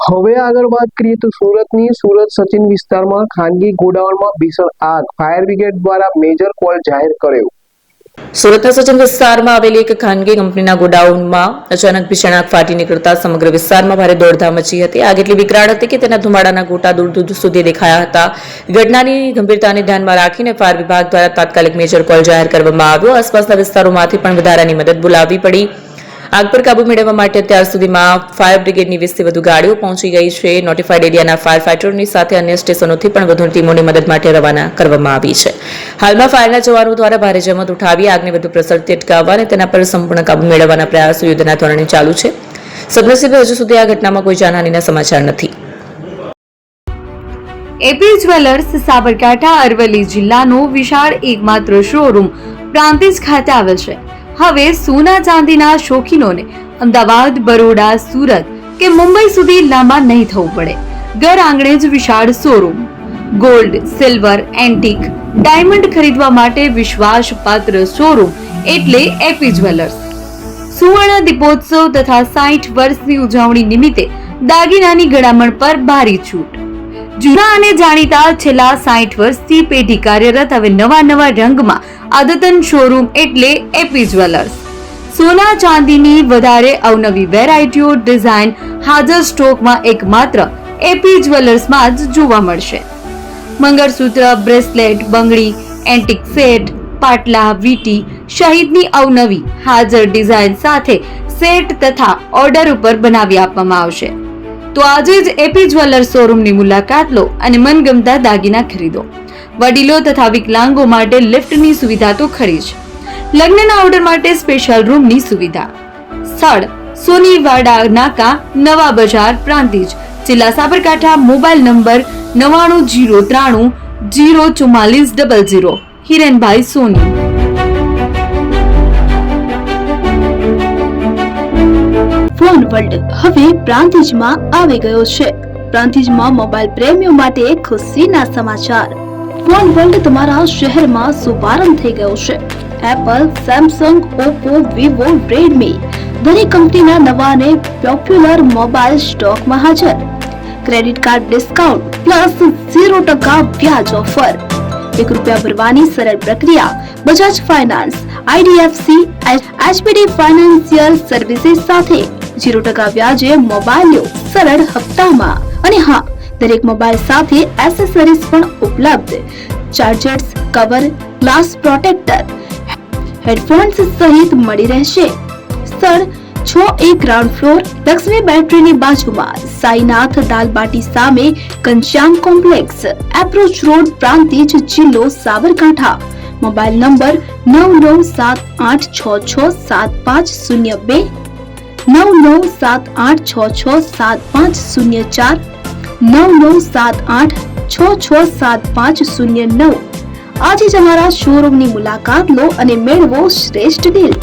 હવે આગળ વાત કરીએ તો સુરત સચિન વિસ્તારમાં ખાનગી ગોડાઉનમાં ભીષણ આગ, ફાયર બ્રિગેડ દ્વારા મેજર કોલ જાહેર કર્યો। સુરતના સચિન વિસ્તારમાં આવેલી એક ખાનગી કંપનીના ગોડાઉનમાં અચાનક ભીષણ આગ ફાટી નીકળતા સમગ્ર વિસ્તારમાં ભારે દોડધામ મચી હતી। આગ એટલી વિકરાળ હતી કે તેના ધુમાડાના ગોટા દૂર દૂર સુધી દેખાયા હતા। ઘટનાની ગંભીરતાને ધ્યાનમાં રાખીને ફાયર વિભાગ દ્વારા તાત્કાલિક મેજર કોલ જાહેર કરવામાં આવ્યો। આસપાસના વિસ્તારોમાંથી પણ વધારાની મદદ બોલાવવી પડી। આગ પર કાબુ મેળવવા માટે અત્યાર સુધીમાં ફાયર બ્રિગેડની 20થી વધુ ગાડીઓ પહોંચી ગઈ છે। નોટિફાઈડ એરિયાના ફાયર ફાઈટરોની સાથે અન્ય સ્ટેશનોથી પણ વધુ ટીમોની મદદ માટે રવાના કરવામાં આવી છે। હાલમાં ફાયરના જવાનો દ્વારા ભારે જહેમત ઉઠાવી આગને વધુ પ્રસરતી અટકાવવા અને તેના પર સંપૂર્ણ કાબુ મેળવવાના પ્રયાસો યુદ્ધના ધોરણે ચાલુ છે। સદનસીબે હજુ સુધી આ ઘટનામાં કોઈ જાનહાનિના સમાચાર નથી। એપી જ્વેલર્સ સાબરકાંઠા અરવલ્લી જિલ્લાનો વિશાળ એકમાત્ર શોરૂમ પ્રાંતિજ ખાતે આવેલ છે। હવે સોના ચાંદીના શોખીનોને અમદાવાદ, બરોડા, સુરત કે મુંબઈ સુધી લાંબા નહીં થવું પડે। ઘર આંગણે જ વિશાળ showroom. Gold, silver, antique, diamond ખરીદવા માટે વિશ્વાસપાત્ર શોરૂમ એટલે એપી જ્વેલર્સ। સુવર્ણ દીપોત્સવ તથા 60 વર્ષની ઉજવણી નિમિત્તે દાગીનાની ગળામણ પર ભારી છૂટ। જૂના અને જાણીતા છેલ્લા 60 વર્ષથી પેઢી કાર્યરત હવે નવા રંગમાં અદ્યતન શોરૂમ એટલે એપી જ્વેલર્સ। સોના ચાંદીની વધારે અવનવી વેરાયટીઓ, ડિઝાઇન હાજર સ્ટોકમાં એકમાત્ર એપી જ્વેલર્સમાં જ જોવા મળશે। મંગળસૂત્ર, બ્રેસલેટ, બંગડી, એન્ટિક સેટ, પાટલા, વીટી સહિતની અવનવી હાજર ડિઝાઇન સાથે સેટ તથા ઓર્ડર ઉપર બનાવી આપવામાં આવશે। તો આજે જ એપી જ્વેલર્સ શોરૂમની મુલાકાત લો અને મનગમતા દાગીના ખરીદો। વડીલો તથા વિકલાંગો માટે લિફ્ટની સુવિધા તો ખરી જ, લગ્નના ઓર્ડર માટે સ્પેશિયલ રૂમની સુવિધા। સ્થળ સોનીવાડા નાકા, નવા બજાર, પ્રાંતિજ, જિલ્લા Sabarkantha. Mobile number 9903 04400। Hirenbhai Soni. Phone world હવે પ્રાંતિજમાં આવી ગયો છે। પ્રાંતિજમાં મોબાઈલ પ્રેમીઓ માટે ખુશીના સમાચાર। ફોન વર્લ્ડ તમારા શહેરમાં શુભારંભ થઈ ગયો છે। Apple, Samsung, Oppo, Vivo, Redmi દરેક કંપનીના નવા અને પોપ્યુલર મોબાઈલ સ્ટોકમાં હાજર। ક્રેડિટ કાર્ડ ડિસ્કાઉન્ટ પ્લસ 0% વ્યાજ ઓફર। ₹1 ભરવાની સરળ પ્રક્રિયા। બજાજ ફાઇનાન્સ, આઈડીએફસી, એચપીડી ફાઇનાન્શિયલ સર્વિસીસ સાથે 0% વ્યાજે મોબાઈલ લો સરળ હપ્તામાં। અને હા, દરેક મોબાઈલ સાથે એસેસરીઝ પણ ઉપલબ્ધ। Chargers, cover, glass protractor, headphones સહિત મળી રહેશે। સ્થળ 6A ગ્રાઉન્ડ ફ્લોર, લક્ષ્મી બેટરીની બાજુમાં, સાઈનાથ દાલબાટી સામે, Ghanshyam complex, approach road, Prantij, જિલ્લો સાબરકાંઠા। Mobile number 9978667502, 9978667504, 9978667509। આજે જ અમારા શોરૂમની મુલાકાત લો અને મેળવો શ્રેષ્ઠ ડીલ।